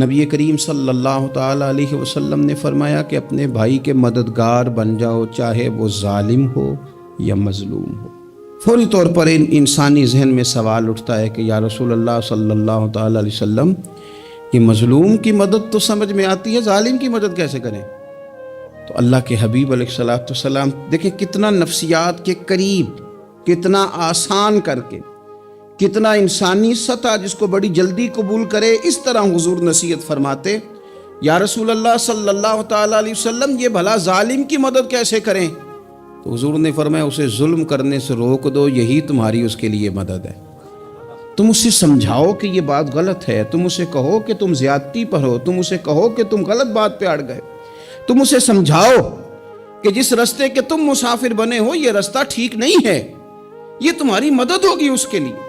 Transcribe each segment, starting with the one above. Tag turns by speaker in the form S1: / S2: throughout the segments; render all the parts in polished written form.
S1: نبی کریم صلی اللہ تعالیٰ علیہ وسلم نے فرمایا کہ اپنے بھائی کے مددگار بن جاؤ، چاہے وہ ظالم ہو یا مظلوم ہو۔ فوری طور پر انسانی ذہن میں سوال اٹھتا ہے کہ یا رسول اللہ صلی اللہ تعالیٰ علیہ وسلم، یہ مظلوم کی مدد تو سمجھ میں آتی ہے، ظالم کی مدد کیسے کریں؟ تو اللہ کے حبیب علیہ الصلوۃ والسلام دیکھیں کتنا نفسیات کے قریب، کتنا آسان کر کے، کتنا انسانی سطح جس کو بڑی جلدی قبول کرے، اس طرح حضور نصیحت فرماتے، یا رسول اللہ صلی اللہ تعالیٰ علیہ وسلم یہ بھلا ظالم کی مدد کیسے کریں؟ تو حضور نے فرمایا اسے ظلم کرنے سے روک دو، یہی تمہاری اس کے لیے مدد ہے۔ تم اسے سمجھاؤ کہ یہ بات غلط ہے، تم اسے کہو کہ تم زیادتی پر ہو، تم اسے کہو کہ تم غلط بات پہ اڑ گئے، تم اسے سمجھاؤ کہ جس رستے کے تم مسافر بنے ہو یہ رستہ ٹھیک نہیں ہے، یہ تمہاری مدد ہوگی اس کے لیے۔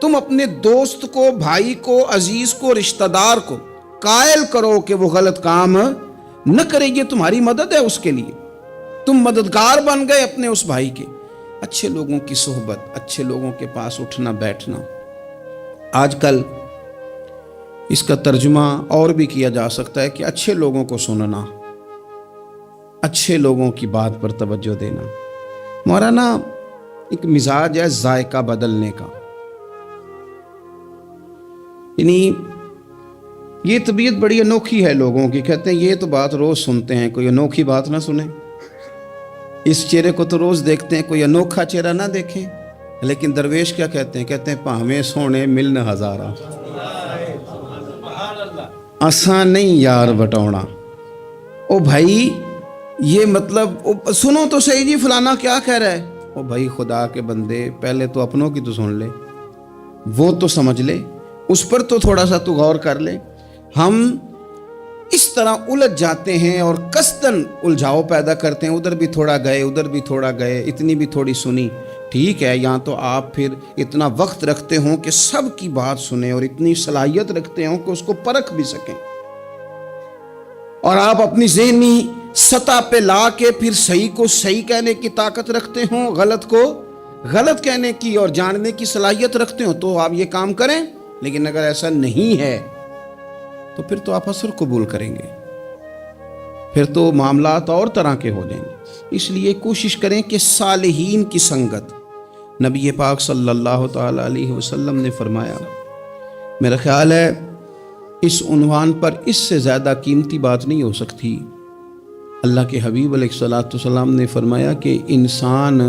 S1: تم اپنے دوست کو، بھائی کو، عزیز کو، رشتہ دار کو قائل کرو کہ وہ غلط کام نہ کرے، یہ تمہاری مدد ہے اس کے لیے۔ تم مددگار بن گئے اپنے اس بھائی کے۔ اچھے لوگوں کی صحبت، اچھے لوگوں کے پاس اٹھنا بیٹھنا۔ آج کل اس کا ترجمہ اور بھی کیا جا سکتا ہے کہ اچھے لوگوں کو سننا، اچھے لوگوں کی بات پر توجہ دینا۔ ہمارا نا ایک مزاج ہے ذائقہ بدلنے کا، یعنی یہ طبیعت بڑی انوکھی ہے لوگوں کی، کہتے ہیں یہ تو بات روز سنتے ہیں، کوئی انوکھی بات نہ سنیں، اس چہرے کو تو روز دیکھتے ہیں، کوئی انوکھا چہرہ نہ دیکھیں۔ لیکن درویش کیا کہتے ہیں پاہمیں سونے ملن ہزارہ، آسان نہیں یار بٹونا۔ او بھائی یہ مطلب سنو تو صحیح جی فلانا کیا کہہ رہا ہے۔ او بھائی خدا کے بندے پہلے تو اپنوں کی تو سن لے، وہ تو سمجھ لے، اس پر تو تھوڑا سا تو غور کر لے۔ ہم اس طرح الجھ جاتے ہیں اور قصداً الجھاؤ پیدا کرتے ہیں، ادھر بھی تھوڑا گئے، ادھر بھی تھوڑا گئے، اتنی بھی تھوڑی سنی، ٹھیک ہے، یہاں تو آپ پھر اتنا وقت رکھتے ہوں کہ سب کی بات سنیں اور اتنی صلاحیت رکھتے ہوں کہ اس کو پرکھ بھی سکیں، اور آپ اپنی ذہنی سطح پہ لا کے پھر صحیح کو صحیح کہنے کی طاقت رکھتے ہوں، غلط کو غلط کہنے کی اور جاننے کی صلاحیت رکھتے ہوں، تو آپ یہ کام کریں۔ لیکن اگر ایسا نہیں ہے تو پھر تو آپ اثر قبول کریں گے، پھر تو معاملات اور طرح کے ہو جائیں گے۔ اس لیے کوشش کریں کہ صالحین کی سنگت، نبی پاک صلی اللہ تعالیٰ علیہ وسلم نے فرمایا، میرا خیال ہے اس عنوان پر اس سے زیادہ قیمتی بات نہیں ہو سکتی۔ اللہ کے حبیب علیہ الصلوۃ والسلام نے فرمایا کہ انسان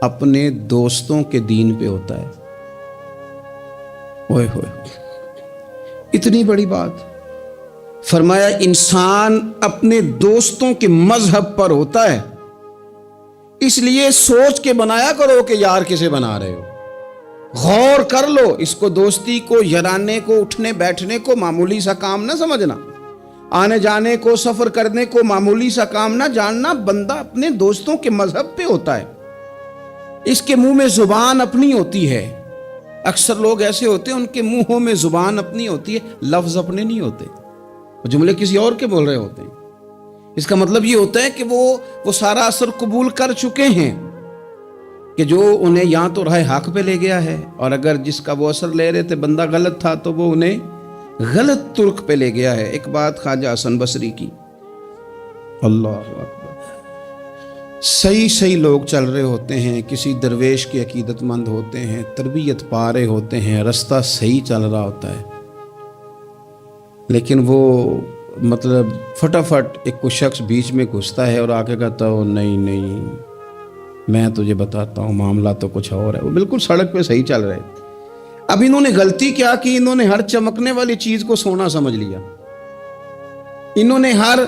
S1: اپنے دوستوں کے دین پہ ہوتا ہے۔ اوئے ہوئے، اتنی بڑی بات فرمایا، انسان اپنے دوستوں کے مذہب پر ہوتا ہے۔ اس لیے سوچ کے بنایا کرو کہ یار کسے بنا رہے ہو، غور کر لو، اس کو دوستی کو، یارانے کو، اٹھنے بیٹھنے کو معمولی سا کام نہ سمجھنا، آنے جانے کو، سفر کرنے کو معمولی سا کام نہ جاننا۔ بندہ اپنے دوستوں کے مذہب پہ ہوتا ہے، اس کے منہ میں زبان اپنی ہوتی ہے۔ اکثر لوگ ایسے ہوتے ہیں ان کے منہوں میں زبان اپنی ہوتی ہے، لفظ اپنے نہیں ہوتے، وہ جملے کسی اور کے بول رہے ہوتے ہیں۔ اس کا مطلب یہ ہوتا ہے کہ وہ سارا اثر قبول کر چکے ہیں کہ جو انہیں یہاں تو راہ حق پہ لے گیا ہے، اور اگر جس کا وہ اثر لے رہے تھے بندہ غلط تھا تو وہ انہیں غلط ترک پہ لے گیا ہے۔ ایک بات خواجہ حسن بصری کی، اللہ اکبر، صحیح لوگ چل رہے ہوتے ہیں، کسی درویش کے عقیدت مند ہوتے ہیں، تربیت پا رہے ہوتے ہیں، رستہ صحیح چل رہا ہوتا ہے، لیکن وہ مطلب فٹافٹ ایک کوئی شخص بیچ میں گھستا ہے اور آ کے کہتا ہو نہیں میں تجھے بتاتا ہوں معاملہ تو کچھ اور ہے۔ وہ بالکل سڑک پہ صحیح چل رہے تھے، اب انہوں نے غلطی کیا کہ انہوں نے ہر چمکنے والی چیز کو سونا سمجھ لیا، انہوں نے ہر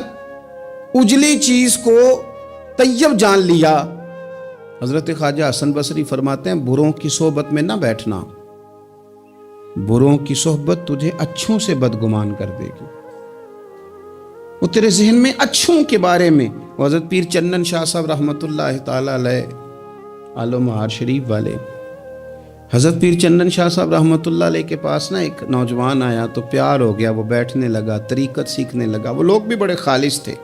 S1: اجلی چیز کو طیب جان لیا۔ حضرت خواجہ حسن بصری فرماتے ہیں بروں کی صحبت میں نہ بیٹھنا، بروں کی صحبت تجھے اچھوں سے بدگمان کر دے گی، وہ تیرے ذہن میں اچھوں کے بارے میں۔ حضرت پیر چنن شاہ صاحب رحمۃ اللہ تعالیٰ علیہ، آل و مہار شریف والے، حضرت پیر چنن شاہ صاحب رحمۃ اللہ علیہ کے پاس نا ایک نوجوان آیا تو پیار ہو گیا، وہ بیٹھنے لگا، طریقت سیکھنے لگا۔ وہ لوگ بھی بڑے خالص تھے،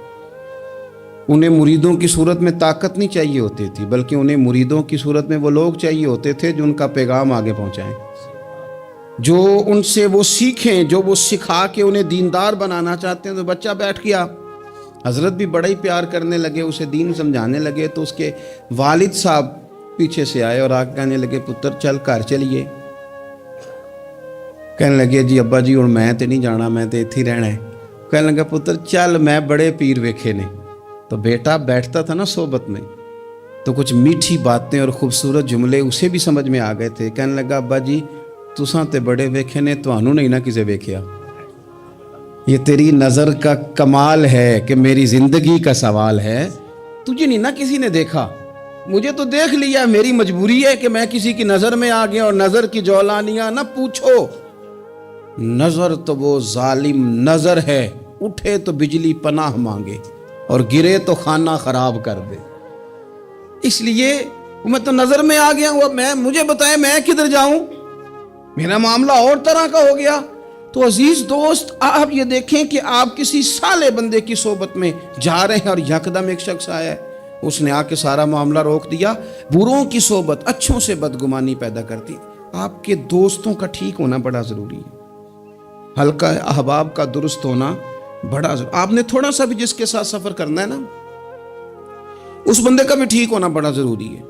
S1: انہیں مریدوں کی صورت میں طاقت نہیں چاہیے ہوتی تھی، بلکہ انہیں مریدوں کی صورت میں وہ لوگ چاہیے ہوتے تھے جو ان کا پیغام آگے پہنچائیں۔ جو ان سے وہ سیکھیں، جو وہ سکھا کے انہیں دیندار بنانا چاہتے ہیں۔ تو بچہ بیٹھ گیا، حضرت بھی بڑا ہی پیار کرنے لگے، اسے دین سمجھانے لگے۔ تو اس کے والد صاحب پیچھے سے آئے اور آگے کہنے لگے پتر چل گھر چلیے۔ کہنے لگے جی ابا جی اور میں تے نہیں جانا، میں تے اتھی رہنا ہے۔ کہنے لگا پتر چل میں بڑے پیر ویکھے نے۔ تو بیٹا بیٹھتا تھا نا صحبت میں تو کچھ میٹھی باتیں اور خوبصورت جملے اسے بھی سمجھ میں آ گئے تھے۔ کہنے لگا ابا جی تساں تے بڑے ویکھے نے، تانوں نہیں نہ کسے ویکھیا۔ یہ تیری نظر کا کمال ہے کہ میری زندگی کا سوال ہے، تجھے نہیں نہ کسی نے دیکھا، مجھے تو دیکھ لیا۔ میری مجبوری ہے کہ میں کسی کی نظر میں آ گیا، اور نظر کی جولانیاں نہ پوچھو۔ نظر تو وہ ظالم نظر ہے، اٹھے تو بجلی پناہ مانگے اور گرے تو خانہ خراب کر دے۔ اس لیے میں تو نظر میں آ گیا ہوں، مجھے بتائیں میں کدھر جاؤں، میرا معاملہ اور طرح کا ہو گیا۔ تو عزیز دوست آپ یہ دیکھیں کہ آپ کسی صالح بندے کی صحبت میں جا رہے ہیں اور یکدم ایک شخص آیا ہے، اس نے آ کے سارا معاملہ روک دیا۔ بروں کی صحبت اچھوں سے بدگمانی پیدا کرتی۔ آپ کے دوستوں کا ٹھیک ہونا بڑا ضروری ہے، حلقہ احباب کا درست ہونا بڑا ضروری۔ آپ نے تھوڑا سا بھی جس کے ساتھ سفر کرنا ہے نا، اس بندے کا بھی ٹھیک ہونا بڑا ضروری ہے،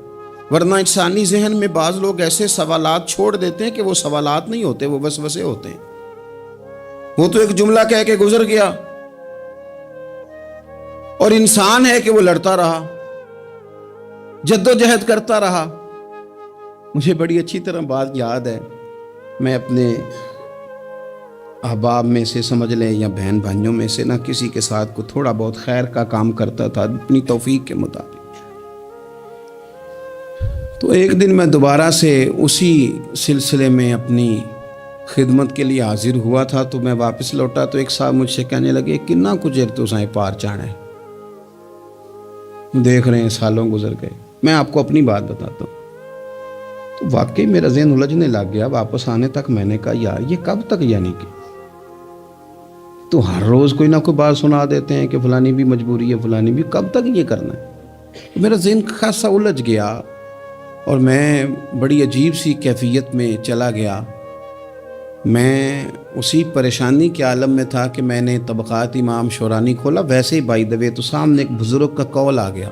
S1: ورنہ انسانی ذہن میں بعض لوگ ایسے سوالات چھوڑ دیتے ہیں کہ وہ سوالات نہیں ہوتے، وہ وسوسے ہوتے ہیں۔ وہ تو ایک جملہ کہہ کے گزر گیا، اور انسان ہے کہ وہ لڑتا رہا، جدوجہد کرتا رہا۔ مجھے بڑی اچھی طرح بات یاد ہے، میں اپنے احباب میں سے سمجھ لیں یا بہن بھائیوں میں سے نہ کسی کے ساتھ کو تھوڑا بہت خیر کا کام کرتا تھا اپنی توفیق کے مطابق۔ تو ایک دن میں دوبارہ سے اسی سلسلے میں اپنی خدمت کے لیے حاضر ہوا تھا، تو میں واپس لوٹا تو ایک صاحب مجھ سے کہنے لگے کنا کچھ تو سائیں پار چانا ہے، دیکھ رہے ہیں سالوں گزر گئے۔ میں آپ کو اپنی بات بتاتا ہوں، تو واقعی میرا ذہن الجھنے لگ گیا۔ واپس آنے تک میں نے کہا یار یہ کب تک، یعنی کہ تو ہر روز کوئی نہ کوئی بات سنا دیتے ہیں کہ فلانی بھی مجبوری ہے، فلانی بھی، کب تک یہ کرنا ہے؟ میرا ذہن خاصا الجھ گیا اور میں بڑی عجیب سی کیفیت میں چلا گیا۔ میں اسی پریشانی کے عالم میں تھا کہ میں نے طبقات امام شورانی کھولا، ویسے ہی بائی دوے تو سامنے ایک بزرگ کا کال آ گیا۔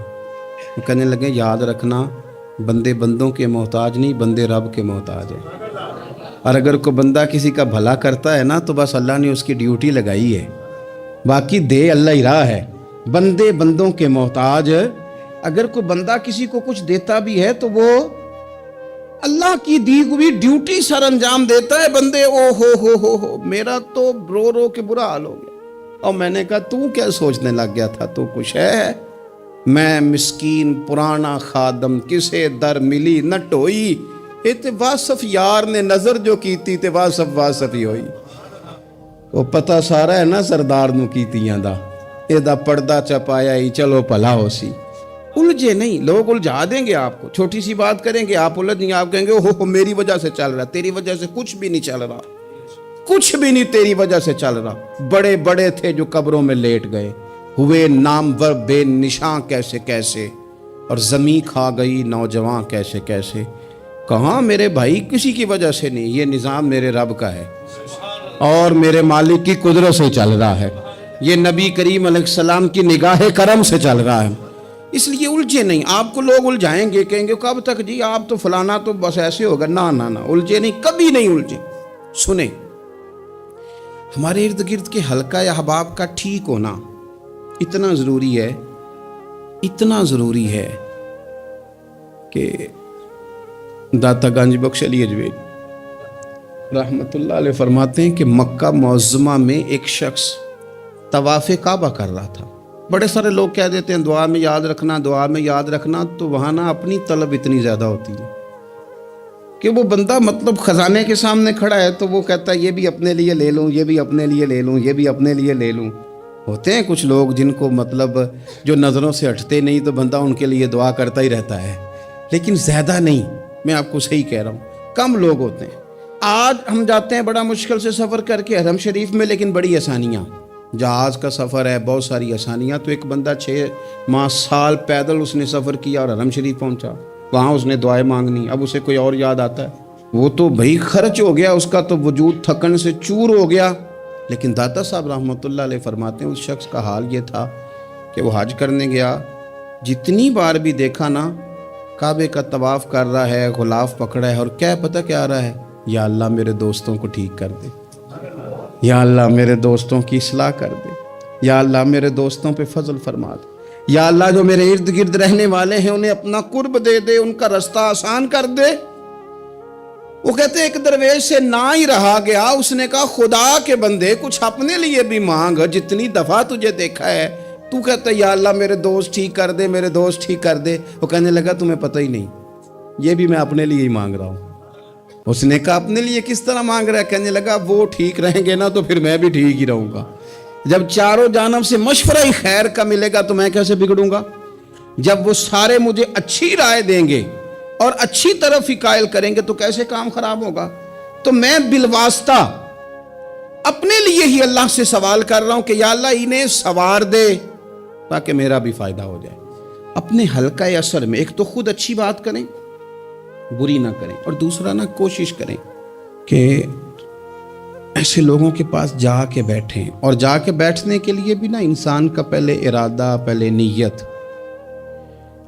S1: وہ کہنے لگے یاد رکھنا بندے بندوں کے محتاج نہیں، بندے رب کے محتاج ہیں، اور اگر کوئی بندہ کسی کا بھلا کرتا ہے نا تو بس اللہ نے اس کی ڈیوٹی لگائی ہے، باقی دے اللہ ہی راہ ہے۔ بندے بندوں کے محتاج، اگر کوئی بندہ کسی کو کچھ دیتا بھی ہے تو وہ اللہ کی دی ہوئی ڈیوٹی سر انجام دیتا ہے۔ بندے او ہو میرا تو رو رو کے برا حال ہو گیا، اور میں نے کہا تو کیا سوچنے لگ گیا تھا، تو کچھ ہے؟ میں مسکین پرانا خادم، کسے در ملی نہ ٹوئی، تے واصف یار نے نظر جو کیتی تے واصف ہی ہوئی۔ وہ پتہ سارا ہے نا سردار نو کیتیاں دا، اے دا پردہ چپایا ہی چلو بھلا ہو سی۔ الجھے نہیں، لوگ الجھا دیں گے آپ کو، چھوٹی سی بات کریں گے آپ الجھ نہیں، آپ کہیں گے اوہ میری وجہ سے چل رہا، تیری وجہ سے کچھ بھی نہیں چل رہا، کچھ بھی نہیں تیری وجہ سے چل رہا۔ بڑے بڑے تھے جو قبروں میں لیٹ گئے، ہوئے نامور بے نشاں کیسے کیسے، اور زمین کھا گئی نوجوان کیسے کیسے۔ کہاں میرے بھائی کسی کی وجہ سے نہیں، یہ نظام میرے رب کا ہے اور میرے مالک کی قدرت سے چل رہا ہے، یہ نبی کریم علیہ السلام کی نگاہ کرم سے چل رہا ہے۔ اس لیے الجھے نہیں، آپ کو لوگ الجھائیں گے، کہیں گے کب تک جی آپ تو فلانا تو بس ایسے ہوگا، نہ الجھے نہیں، کبھی نہیں الجھے۔ سنیں، ہمارے ارد گرد کے حلقہ احباب کا ٹھیک ہونا اتنا ضروری ہے کہ داتا گنج بخش علی اجویل رحمت اللہ علیہ فرماتے ہیں کہ مکہ معظمہ میں ایک شخص طواف کعبہ کر رہا تھا۔ بڑے سارے لوگ کہہ دیتے ہیں دعا میں یاد رکھنا، دعا میں یاد رکھنا، تو وہاں نا اپنی طلب اتنی زیادہ ہوتی ہے کہ وہ بندہ مطلب خزانے کے سامنے کھڑا ہے تو وہ کہتا ہے یہ بھی اپنے لیے لے لوں، یہ بھی اپنے لیے لے لوں، یہ بھی اپنے لیے لے لوں۔ ہوتے ہیں کچھ لوگ جن کو مطلب جو نظروں سے ہٹتے نہیں، تو بندہ ان کے لیے دعا کرتا ہی رہتا ہے، لیکن زیادہ نہیں، میں آپ کو صحیح کہہ رہا ہوں، کم لوگ ہوتے ہیں۔ آج ہم جاتے ہیں بڑا مشکل سے سفر کر کے حرم شریف میں، لیکن بڑی آسانیاں، جہاز کا سفر ہے، بہت ساری آسانیاں۔ تو ایک بندہ 6 ماہ سال پیدل اس نے سفر کیا اور حرم شریف پہنچا، وہاں اس نے دعائیں مانگنی، اب اسے کوئی اور یاد آتا ہے؟ وہ تو بھائی خرچ ہو گیا، اس کا تو وجود تھکن سے چور ہو گیا. لیکن داتا صاحب رحمۃ اللہ علیہ فرماتے ہیں اس شخص کا حال یہ تھا کہ وہ حج کرنے گیا، جتنی بار بھی دیکھا نا کعبے کا طواف کر رہا ہے، غلاف پکڑا ہے، اور کیا پتہ کیا آ رہا ہے؟ یا اللہ میرے دوستوں کو ٹھیک کر دے، یا اللہ میرے دوستوں کی اصلاح کر دے، یا اللہ میرے دوستوں پہ فضل فرما دے، یا اللہ جو میرے ارد گرد رہنے والے ہیں انہیں اپنا قرب دے دے، ان کا رستہ آسان کر دے. وہ کہتے ایک درویش سے نہ ہی رہا گیا، اس نے کہا خدا کے بندے کچھ اپنے لیے بھی مانگ، جتنی دفعہ تجھے دیکھا ہے تو کہتا ہے یا اللہ میرے دوست ٹھیک کر دے، میرے دوست ٹھیک کر دے. وہ کہنے لگا تمہیں پتہ ہی نہیں، یہ بھی میں اپنے لیے ہی مانگ رہا ہوں. اس نے کہا اپنے لیے کس طرح مانگ رہا ہے؟ کہنے لگا وہ ٹھیک رہیں گے نا تو پھر میں بھی ٹھیک ہی رہوں گا. جب چاروں جانب سے مشورہ ہی خیر کا ملے گا تو میں کیسے بگڑوں گا؟ جب وہ سارے مجھے اچھی رائے دیں گے اور اچھی طرف ہی قائل کریں گے تو کیسے کام خراب ہوگا؟ تو میں بالواسطہ اپنے لیے ہی اللہ سے سوال کر رہا ہوں کہ یا اللہ انہیں سوار دے تاکہ میرا بھی فائدہ ہو جائے. اپنے حلقہ اثر میں ایک تو خود اچھی بات کریں، بری نہ کریں، اور دوسرا نہ کوشش کریں کہ ایسے لوگوں کے پاس جا کے بیٹھیں. اور جا کے بیٹھنے کے لیے بھی نا انسان کا پہلے ارادہ، پہلے نیت.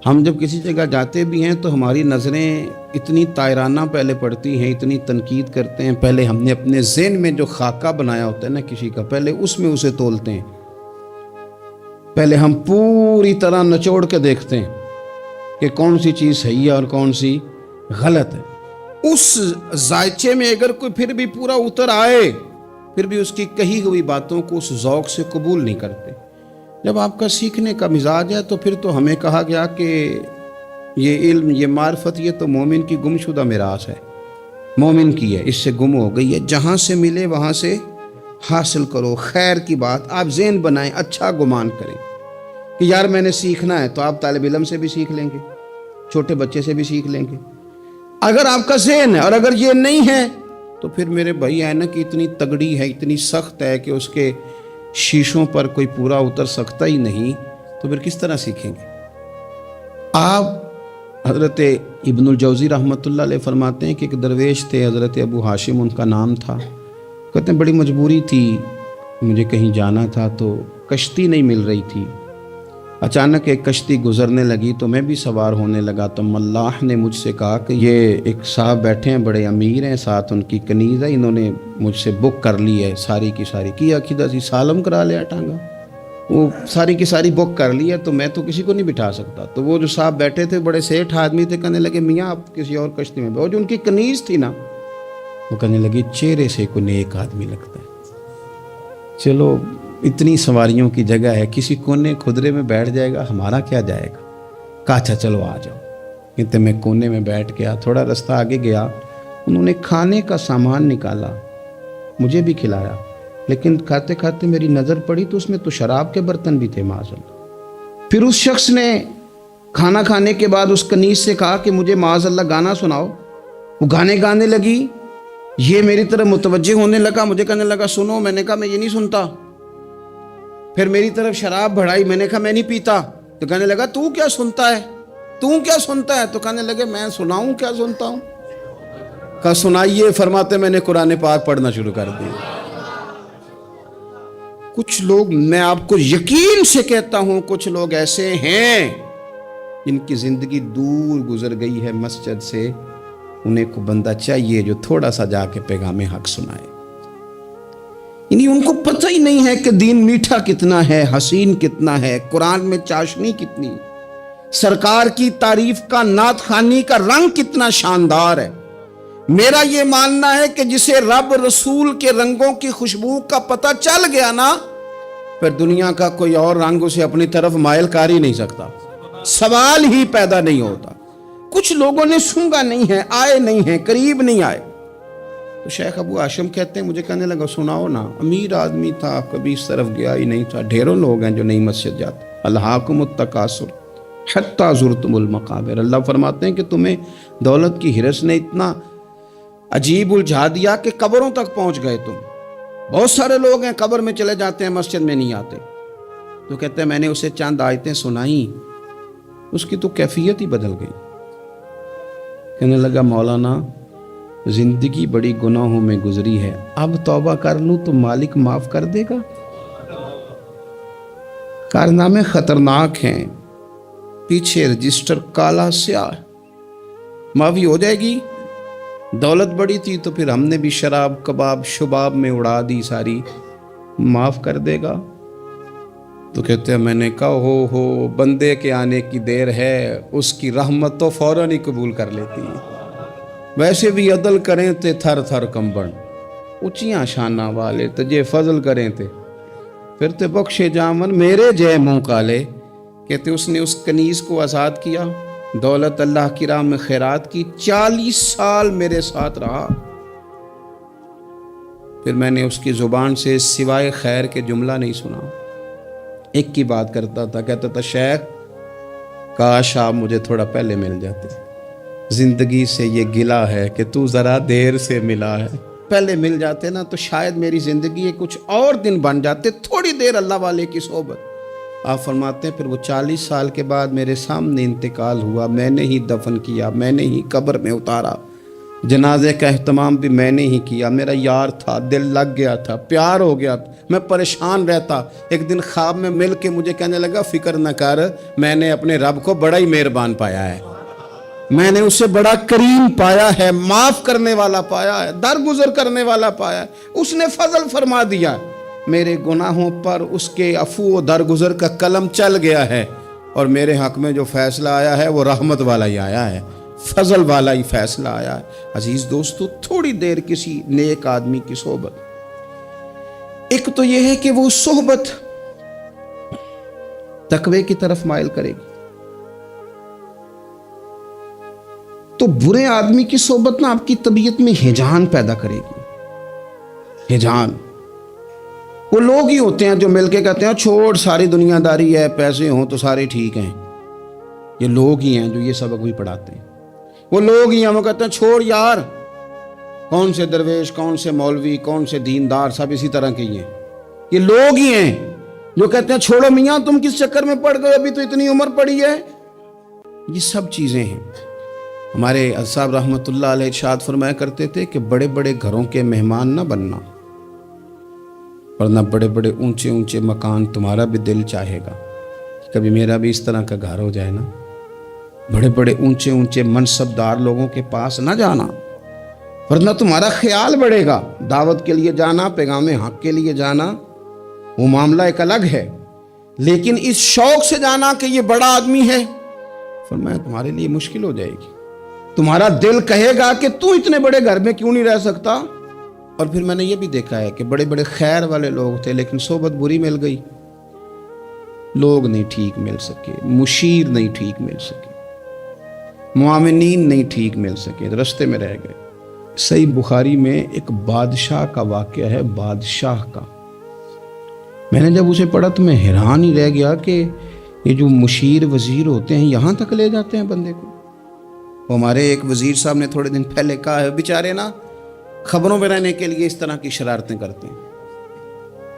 S1: ہم جب کسی جگہ جاتے بھی ہیں تو ہماری نظریں اتنی طائرانہ پہلے پڑتی ہیں، اتنی تنقید کرتے ہیں. پہلے ہم نے اپنے ذہن میں جو خاکہ بنایا ہوتا ہے نا کسی کا، پہلے اس میں اسے تولتے ہیں. پہلے ہم پوری طرح نچوڑ کے دیکھتے ہیں کہ کون سی چیز صحیح ہے اور کون سی غلط ہے. اس ذائچے میں اگر کوئی پھر بھی پورا اتر آئے، پھر بھی اس کی کہی ہوئی باتوں کو اس ذوق سے قبول نہیں کرتے. جب آپ کا سیکھنے کا مزاج ہے تو پھر تو ہمیں کہا گیا کہ یہ علم، یہ معرفت، یہ تو مومن کی گم شدہ میراث ہے، مومن کی ہے، اس سے گم ہو گئی ہے. جہاں سے ملے وہاں سے حاصل کرو. خیر کی بات آپ ذہن بنائیں، اچھا گمان کریں کہ یار میں نے سیکھنا ہے، تو آپ طالب علم سے بھی سیکھ لیں گے، چھوٹے بچے سے بھی سیکھ لیں گے. اگر آپ کا ذہن ہے اور اگر یہ نہیں ہے تو پھر میرے بھائی اینک اتنی تگڑی ہے، اتنی سخت ہے کہ اس کے شیشوں پر کوئی پورا اتر سکتا ہی نہیں، تو پھر کس طرح سیکھیں گے؟ آپ حضرت ابن الجوزی رحمۃ اللہ علیہ فرماتے ہیں کہ ایک درویش تھے، حضرت ابو ہاشم ان کا نام تھا. کہتے ہیں بڑی مجبوری تھی، مجھے کہیں جانا تھا تو کشتی نہیں مل رہی تھی. اچانک ایک کشتی گزرنے لگی تو میں بھی سوار ہونے لگا. تو ملاح نے مجھ سے کہا کہ یہ ایک صاحب بیٹھے ہیں، بڑے امیر ہیں، ساتھ ان کی کنیز ہے، انہوں نے مجھ سے بک کر لی ہے ساری کی ساری. کی عقیدہ سی سالم کرا لیا ٹانگا، وہ ساری کی ساری بک کر لی ہے، تو میں تو کسی کو نہیں بٹھا سکتا. تو وہ جو صاحب بیٹھے تھے بڑے سیٹھ آدمی تھے، کہنے لگے میاں آپ کسی اور کشتی میں بیٹھو. جو ان کی کنیز تھی نا وہ کہنے لگی چہرے سے کوئی نیک آدمی لگتا ہے، چلو اتنی سواریوں کی جگہ ہے، کسی کونے خدرے میں بیٹھ جائے گا، ہمارا کیا جائے گا. کہا اچھا چلو آ جاؤ. کہتے میں کونے میں بیٹھ گیا. تھوڑا رستہ آگے گیا، انہوں نے کھانے کا سامان نکالا، مجھے بھی کھلایا. لیکن کھاتے کھاتے میری نظر پڑی تو اس میں تو شراب کے برتن بھی تھے معاذ اللہ. پھر اس شخص نے کھانا کھانے کے بعد اس کنیز سے کہا کہ مجھے معاذ اللہ گانا سناؤ. وہ گانے گانے لگی. یہ میری طرف متوجہ ہونے لگا، مجھے کہنے لگا سنو. میں نے کہا میں یہ نہیں سنتا. پھر میری طرف شراب بڑھائی، میں نے کہا میں نہیں پیتا. تو کہنے لگا تو کیا سنتا ہے، تو کیا سنتا ہے؟ تو کہنے لگے میں سناؤں کیا سنتا ہوں. کہا سنائیے. فرماتے میں نے قرآن پاک پڑھنا شروع کر دیا. کچھ لوگ، میں آپ کو یقین سے کہتا ہوں، کچھ لوگ ایسے ہیں جن کی زندگی دور گزر گئی ہے مسجد سے. انہیں کو بندہ چاہیے جو تھوڑا سا جا کے پیغام حق سنائے. یعنی ان کو پتہ ہی نہیں ہے کہ دین میٹھا کتنا ہے، حسین کتنا ہے، قرآن میں چاشنی کتنی، سرکار کی تعریف کا، نعت خوانی کا رنگ کتنا شاندار ہے. میرا یہ ماننا ہے کہ جسے رب رسول کے رنگوں کی خوشبو کا پتہ چل گیا نا، پھر دنیا کا کوئی اور رنگ اسے اپنی طرف مائل کر ہی نہیں سکتا، سوال ہی پیدا نہیں ہوتا. کچھ لوگوں نے سونگا نہیں ہے، آئے نہیں ہیں، قریب نہیں آئے. تو شیخ ابو ہاشم کہتے ہیں مجھے کہنے لگا سناؤ نا. امیر آدمی تھا، کبھی اس طرف گیا ہی نہیں تھا. ڈھیروں لوگ ہیں جو نئی مسجد جاتے. الہاکم التکاثر حتی زرتم المقابر. اللہ فرماتے ہیں کہ تمہیں دولت کی ہرس نے اتنا عجیب الجھا دیا کہ قبروں تک پہنچ گئے تم. بہت سارے لوگ ہیں قبر میں چلے جاتے ہیں، مسجد میں نہیں آتے. تو کہتے ہیں میں نے اسے چند آیتیں سنائیں، اس کی تو کیفیت ہی بدل گئی. کہنے لگا مولانا زندگی بڑی گناہوں میں گزری ہے، اب توبہ کر لوں تو مالک معاف کر دے گا؟ کارنامے خطرناک ہیں، پیچھے رجسٹر کالا سیاہ، معافی ہو جائے گی۔ دولت بڑی تھی تو پھر ہم نے بھی شراب کباب شباب میں اڑا دی ساری، معاف کر دے گا؟ تو کہتے ہیں میں نے کہا ہو بندے کے آنے کی دیر ہے، اس کی رحمت تو فوراً ہی قبول کر لیتی ہے۔ ویسے بھی عدل کریں تے تھر تھر کمبن، اونچیاں شانہ والے تجھے فضل کریں تے پھر تے بخشے جامن میرے جے منہ کالے۔ کہتے اس نے اس کنیز کو آزاد کیا، دولت اللہ کی راہ میں خیرات کی، 40 سال میرے ساتھ رہا، پھر میں نے اس کی زبان سے سوائے خیر کے جملہ نہیں سنا۔ ایک کی بات کرتا تھا، کہتا تھا شیخ کاش آپ مجھے تھوڑا پہلے مل جاتے، زندگی سے یہ گلہ ہے کہ تو ذرا دیر سے ملا ہے، پہلے مل جاتے نا تو شاید میری زندگی کے کچھ اور دن بن جاتے، تھوڑی دیر اللہ والے کی صحبت۔ آپ فرماتے ہیں پھر وہ 40 سال کے بعد میرے سامنے انتقال ہوا، میں نے ہی دفن کیا، میں نے ہی قبر میں اتارا، جنازے کا اہتمام بھی میں نے ہی کیا، میرا یار تھا، دل لگ گیا تھا، پیار ہو گیا تھا، میں پریشان رہتا۔ ایک دن خواب میں مل کے مجھے کہنے لگا فکر نہ کر، میں نے اپنے رب کو بڑا ہی مہربان پایا ہے، میں نے اسے بڑا کریم پایا ہے، معاف کرنے والا پایا ہے، درگزر کرنے والا پایا ہے، اس نے فضل فرما دیا، میرے گناہوں پر اس کے عفو و درگزر کا قلم چل گیا ہے، اور میرے حق میں جو فیصلہ آیا ہے وہ رحمت والا ہی آیا ہے، فضل والا ہی فیصلہ آیا ہے۔ عزیز دوستو، تھوڑی دیر کسی نیک آدمی کی صحبت، ایک تو یہ ہے کہ وہ صحبت تقوی کی طرف مائل کرے گی، تو برے آدمی کی صحبت نا آپ کی طبیعت میں ہیجان پیدا کرے گی، ہیجان۔ وہ لوگ ہی ہوتے ہیں جو مل کے کہتے ہیں چھوڑ ساری دنیا داری ہے، پیسے ہوں تو سارے ٹھیک ہیں، یہ لوگ ہی ہیں جو یہ سبق بھی پڑھاتے ہیں، وہ لوگ ہی ہیں وہ کہتے ہیں چھوڑ یار، کون سے درویش کون سے مولوی کون سے دیندار سب اسی طرح کے ہی ہیں، یہ لوگ ہی ہیں جو کہتے ہیں چھوڑو میاں تم کس چکر میں پڑ گئے، ابھی تو اتنی عمر پڑی ہے۔ یہ سب چیزیں ہیں۔ ہمارے صاحب رحمۃ اللہ علیہ ارشاد فرمایا کرتے تھے کہ بڑے بڑے گھروں کے مہمان نہ بننا، ورنہ بڑے بڑے اونچے اونچے مکان تمہارا بھی دل چاہے گا، کبھی میرا بھی اس طرح کا گھر ہو جائے نا۔ بڑے بڑے اونچے اونچے منصب دار لوگوں کے پاس نہ جانا، ورنہ تمہارا خیال بڑھے گا۔ دعوت کے لیے جانا، پیغام حق کے لیے جانا، وہ معاملہ ایک الگ ہے، لیکن اس شوق سے جانا کہ یہ بڑا آدمی ہے، فرمایا تمہارے لیے مشکل ہو جائے گی۔ تمہارا دل کہے گا کہ تو اتنے بڑے گھر میں کیوں نہیں رہ سکتا۔ اور پھر میں نے یہ بھی دیکھا ہے کہ بڑے بڑے خیر والے لوگ تھے لیکن صحبت بری مل گئی، لوگ نہیں ٹھیک مل سکے، مشیر نہیں ٹھیک مل سکے، معاونین نہیں ٹھیک مل سکے، رستے میں رہ گئے۔ صحیح بخاری میں ایک بادشاہ کا واقعہ ہے، بادشاہ کا۔ میں نے جب اسے پڑھا تو میں حیران ہی رہ گیا کہ یہ جو مشیر وزیر ہوتے ہیں یہاں تک لے جاتے ہیں بندے کو۔ ہمارے ایک وزیر صاحب نے تھوڑے دن پہلے کہا ہے بیچارے نا خبروں میں رہنے کے لیے اس طرح کی شرارتیں کرتے ہیں،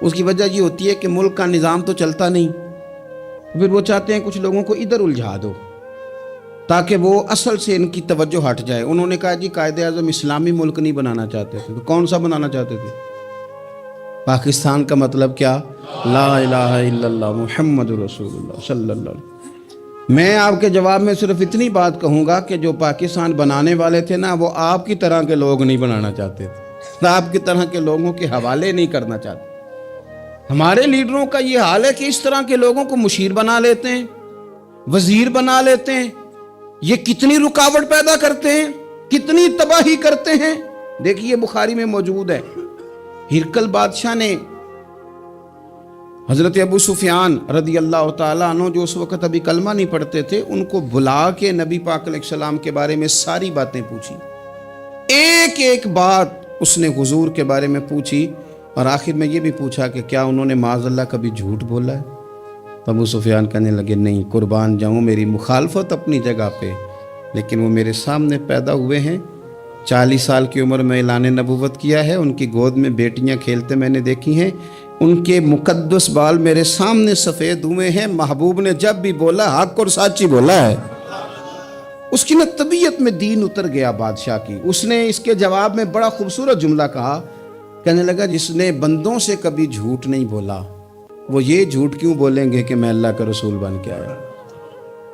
S1: اس کی وجہ یہ ہوتی ہے کہ ملک کا نظام تو چلتا نہیں، پھر وہ چاہتے ہیں کچھ لوگوں کو ادھر الجھا دو تاکہ وہ اصل سے ان کی توجہ ہٹ جائے۔ انہوں نے کہا جی قائد اعظم اسلامی ملک نہیں بنانا چاہتے تھے، تو کون سا بنانا چاہتے تھے؟ پاکستان کا مطلب کیا؟ لا الہ الا اللہ محمد رسول اللہ صلی اللہ علیہ وسلم۔ میں آپ کے جواب میں صرف اتنی بات کہوں گا کہ جو پاکستان بنانے والے تھے نا وہ آپ کی طرح کے لوگ نہیں بنانا چاہتے تھے، آپ کی طرح کے لوگوں کے حوالے نہیں کرنا چاہتے۔ ہمارے لیڈروں کا یہ حال ہے کہ اس طرح کے لوگوں کو مشیر بنا لیتے ہیں، وزیر بنا لیتے ہیں، یہ کتنی رکاوٹ پیدا کرتے ہیں، کتنی تباہی کرتے ہیں۔ دیکھیے بخاری میں موجود ہے، ہرقل بادشاہ نے حضرت ابو سفیان رضی اللہ تعالیٰ عنہ جو اس وقت ابھی کلمہ نہیں پڑھتے تھے ان کو بلا کے نبی پاک علیہ السلام کے بارے میں ساری باتیں پوچھی، ایک ایک بات اس نے حضور کے بارے میں پوچھی، اور آخر میں یہ بھی پوچھا کہ کیا انہوں نے معاذ اللہ کبھی جھوٹ بولا ہے؟ ابو سفیان کہنے لگے نہیں، قربان جاؤں میری مخالفت اپنی جگہ پہ، لیکن وہ میرے سامنے پیدا ہوئے ہیں، 40 سال کی عمر میں اعلان نبوت کیا ہے، ان کی گود میں بیٹیاں کھیلتے میں نے دیکھی ہیں، ان کے مقدس بال میرے سامنے سفید ہوئے ہیں، محبوب نے جب بھی بولا حق اور سچ ہی بولا ہے۔ اس کی نہ طبیعت میں دین اتر گیا بادشاہ کی. اس نے اس کے جواب میں بڑا خوبصورت جملہ کہا. کہنے لگا جس نے بندوں سے کبھی جھوٹ نہیں بولا وہ یہ جھوٹ کیوں بولیں گے کہ میں اللہ کا رسول بن کے آیا.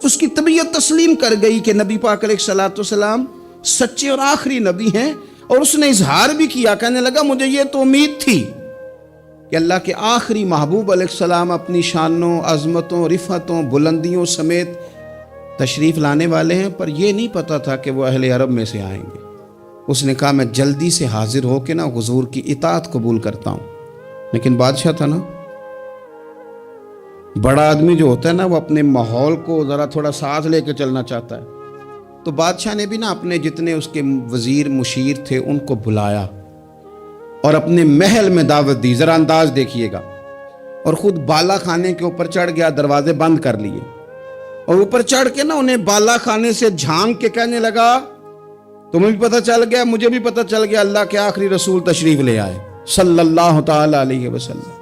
S1: اس کی طبیعت تسلیم کر گئی کہ نبی پاک علیہ الصلوۃ والسلام سچے اور آخری نبی ہیں. اور اس نے اظہار بھی کیا. کہنے لگا مجھے یہ تو امید تھی کہ اللہ کے آخری محبوب علیہ السلام اپنی شانوں، عظمتوں، رفعتوں، بلندیوں سمیت تشریف لانے والے ہیں، پر یہ نہیں پتا تھا کہ وہ اہل عرب میں سے آئیں گے. اس نے کہا میں جلدی سے حاضر ہو کے نا حضور کی اطاعت قبول کرتا ہوں. لیکن بادشاہ تھا نا، بڑا آدمی جو ہوتا ہے نا وہ اپنے ماحول کو ذرا تھوڑا ساتھ لے کے چلنا چاہتا ہے. تو بادشاہ نے بھی نا اپنے جتنے اس کے وزیر مشیر تھے ان کو بلایا اور اپنے محل میں دعوت دی. ذرا انداز دیکھیے گا. اور خود بالا خانے کے اوپر چڑھ گیا، دروازے بند کر لیے اور اوپر چڑھ کے نا انہیں بالا خانے سے جھانک کے کہنے لگا تمہیں بھی پتہ چل گیا، مجھے بھی پتہ چل گیا اللہ کے آخری رسول تشریف لے آئے صلی اللہ تعالی علیہ وسلم.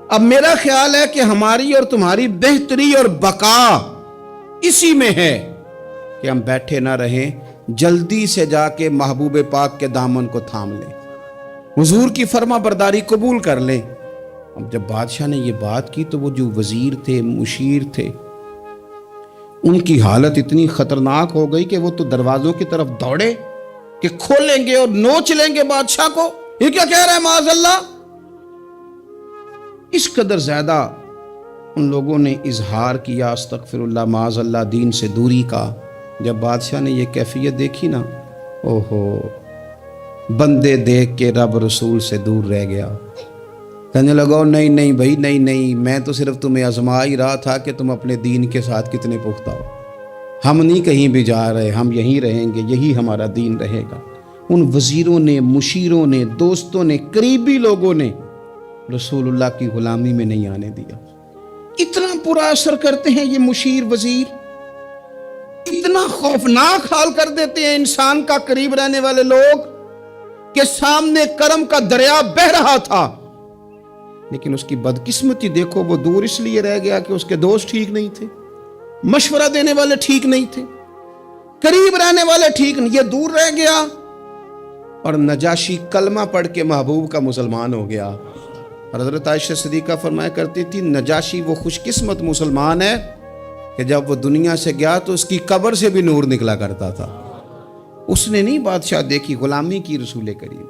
S1: اب میرا خیال ہے کہ ہماری اور تمہاری بہتری اور بقا اسی میں ہے کہ ہم بیٹھے نہ رہیں، جلدی سے جا کے محبوب پاک کے دامن کو تھام لیں، حضور کی فرما برداری قبول کر لیں. اب جب بادشاہ نے یہ بات کی تو وہ جو وزیر تھے، مشیر تھے، ان کی حالت اتنی خطرناک ہو گئی کہ وہ تو دروازوں کی طرف دوڑے کہ کھولیں گے اور نوچ لیں گے بادشاہ کو. یہ کیا کہہ رہا ہے معاذ اللہ. اس قدر زیادہ ان لوگوں نے اظہار کیا استغفر اللہ معاذ اللہ دین سے دوری کا. جب بادشاہ نے یہ کیفیت دیکھی نا، اوہو، بندے دیکھ کے رب رسول سے دور رہ گیا. کہنے لگا نہیں نہیں بھائی، نہیں، میں تو صرف تمہیں آزما ہی رہا تھا کہ تم اپنے دین کے ساتھ کتنے پختہ ہو. ہم نہیں کہیں بھی جا رہے، ہم یہیں رہیں گے، یہی ہمارا دین رہے گا. ان وزیروں نے، مشیروں نے، دوستوں نے، قریبی لوگوں نے رسول اللہ کی غلامی میں نہیں آنے دیا. اتنا برا اثر کرتے ہیں یہ مشیر وزیر، اتنا خوفناک حال کر دیتے ہیں انسان کا قریب رہنے والے لوگ کہ سامنے کرم کا دریا بہ رہا تھا لیکن اس کی بدقسمتی دیکھو، وہ دور اس لیے رہ گیا کہ اس کے دوست ٹھیک نہیں تھے، مشورہ دینے والے ٹھیک نہیں تھے، قریب رہنے والے ٹھیک نہیں، یہ دور رہ گیا. اور نجاشی کلمہ پڑھ کے محبوب کا مسلمان ہو گیا. اور حضرت عائشہ صدیقہ فرمایا کرتی تھی نجاشی وہ خوش قسمت مسلمان ہے کہ جب وہ دنیا سے گیا تو اس کی قبر سے بھی نور نکلا کرتا تھا. اس نے نہیں بادشاہ دیکھی، غلامی کی رسول کریم.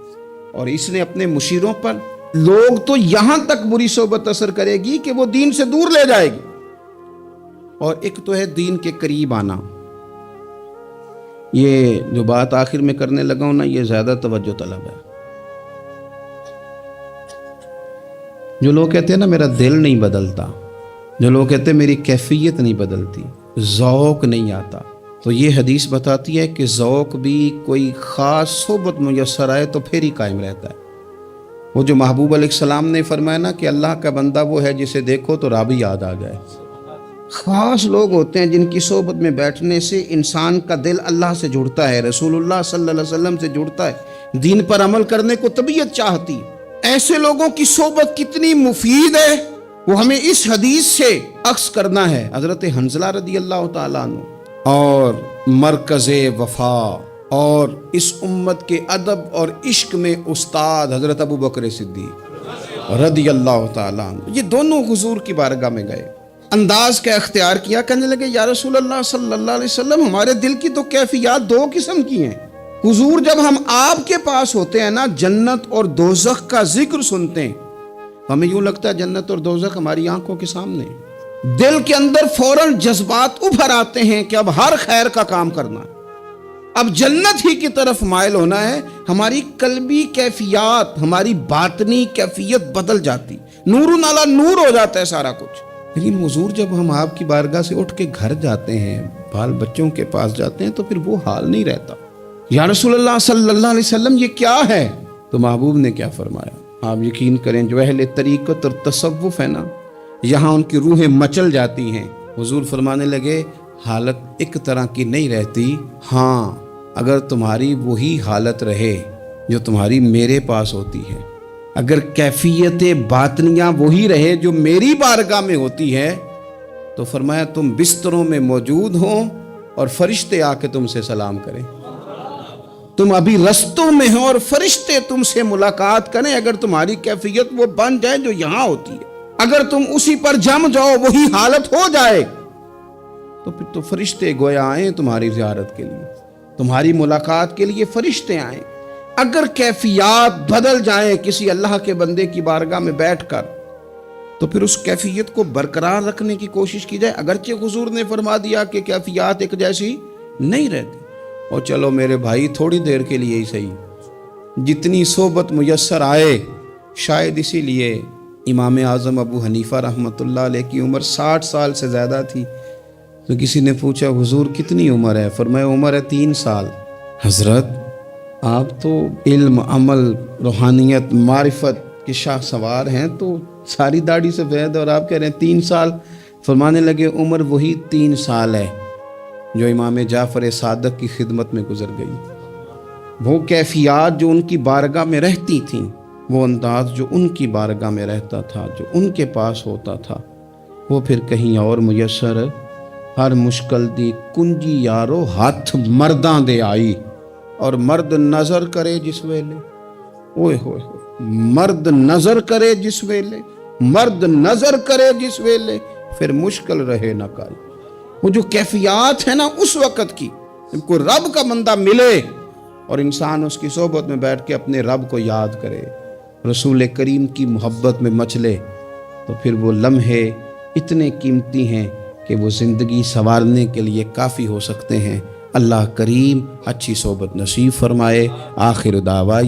S1: اور اس نے اپنے مشیروں پر لوگ تو یہاں تک بری صحبت اثر کرے گی کہ وہ دین سے دور لے جائے گی. اور ایک تو ہے دین کے قریب آنا. یہ جو بات آخر میں کرنے لگا ہوں نا، یہ زیادہ توجہ طلب ہے. جو لوگ کہتے ہیں نا میرا دل نہیں بدلتا، جو لوگ کہتے ہیں میری کیفیت نہیں بدلتی، ذوق نہیں آتا، تو یہ حدیث بتاتی ہے کہ ذوق بھی کوئی خاص صحبت میسر آئے تو پھر ہی قائم رہتا ہے. وہ جو محبوب علیہ السلام نے فرمایا نا کہ اللہ کا بندہ وہ ہے جسے دیکھو تو رب یاد آ جائے. خاص لوگ ہوتے ہیں جن کی صحبت میں بیٹھنے سے انسان کا دل اللہ سے جڑتا ہے، رسول اللہ صلی اللہ علیہ وسلم سے جڑتا ہے، دین پر عمل کرنے کو طبیعت چاہتی ہے. ایسے لوگوں کی صحبت کتنی مفید ہے وہ ہمیں اس حدیث سے عکس کرنا ہے. حضرت حنظلہ رضی اللہ تعالیٰ عنہ اور مرکز وفا اور اس امت کے ادب اور عشق میں استاد حضرت ابو بکر صدیق رضی اللہ تعالیٰ عنہ، یہ دونوں حضور کی بارگاہ میں گئے. انداز کا اختیار کیا، کہنے لگے یا رسول اللہ صلی اللہ علیہ وسلم ہمارے دل کی تو کیفیات دو قسم کی ہیں. حضور جب ہم آپ کے پاس ہوتے ہیں نا، جنت اور دوزخ کا ذکر سنتے ہیں، ہمیں یوں لگتا ہے جنت اور دوزخ ہماری آنکھوں کے سامنے. دل کے اندر فوراً جذبات ابھر آتے ہیں کہ اب ہر خیر کا کام کرنا ہے، اب جنت ہی کی طرف مائل ہونا ہے. ہماری قلبی کیفیات، ہماری باطنی کیفیت بدل جاتی، نور علی نور ہو جاتا ہے سارا کچھ. لیکن حضور جب ہم آپ کی بارگاہ سے اٹھ کے گھر جاتے ہیں، بال بچوں کے پاس جاتے ہیں، تو پھر وہ حال نہیں رہتا. یا رسول اللہ صلی اللہ علیہ وسلم یہ کیا ہے؟ تو محبوب نے کیا فرمایا؟ آپ یقین کریں جو اہل طریقت اور تصوف ہے نا، یہاں ان کی روحیں مچل جاتی ہیں. حضور فرمانے لگے حالت ایک طرح کی نہیں رہتی، ہاں اگر تمہاری وہی حالت رہے جو تمہاری میرے پاس ہوتی ہے، اگر کیفیت باطنیہ وہی رہے جو میری بارگاہ میں ہوتی ہے، تو فرمایا تم بستروں میں موجود ہوں اور فرشتے آ کے تم سے سلام کریں. تم ابھی رستوں میں ہو اور فرشتے تم سے ملاقات کریں. اگر تمہاری کیفیت وہ بن جائے جو یہاں ہوتی ہے, اگر تم اسی پر جم جاؤ, وہی حالت ہو جائے, تو پھر تو فرشتے گویا آئیں تمہاری زیارت کے لیے, تمہاری ملاقات کے لیے فرشتے آئیں. اگر کیفیات بدل جائیں کسی اللہ کے بندے کی بارگاہ میں بیٹھ کر, تو پھر اس کیفیت کو برقرار رکھنے کی کوشش کی جائے. اگرچہ حضور نے فرما دیا کہ کیفیات ایک جیسی نہیں رہتی, اور چلو میرے بھائی تھوڑی دیر کے لیے ہی صحیح, جتنی صحبت میسر آئے. شاید اسی لیے امام اعظم ابو حنیفہ رحمۃ اللہ علیہ کی عمر 60 سال سے زیادہ تھی. تو کسی نے پوچھا حضور کتنی عمر ہے؟ فرمایا عمر ہے 3 سال. حضرت آپ تو علم, عمل, روحانیت, معرفت کے شاہ سوار ہیں, تو ساری داڑھی سفید اور آپ کہہ رہے ہیں 3 سال. فرمانے لگے عمر وہی 3 سال ہے جو امام جعفر صادق کی خدمت میں گزر گئی. وہ کیفیات جو ان کی بارگاہ میں رہتی تھیں, وہ انداز جو ان کی بارگاہ میں رہتا تھا, جو ان کے پاس ہوتا تھا, وہ پھر کہیں اور میسر. ہر مشکل دی کنجی یارو ہاتھ مرداں دے آئی, اور مرد نظر کرے جس ویلے, اوئے ہوئے مرد نظر کرے جس ویلے, مرد نظر کرے جس ویلے, پھر مشکل رہے نہ کائی. وہ جو کیفیات ہے نا اس وقت کی, جب کوئی رب کا بندہ ملے اور انسان اس کی صحبت میں بیٹھ کے اپنے رب کو یاد کرے, رسول کریم کی محبت میں مچلے, تو پھر وہ لمحے اتنے قیمتی ہیں کہ وہ زندگی سنوارنے کے لیے کافی ہو سکتے ہیں. اللہ کریم اچھی صحبت نصیب فرمائے. آخر دعویٰ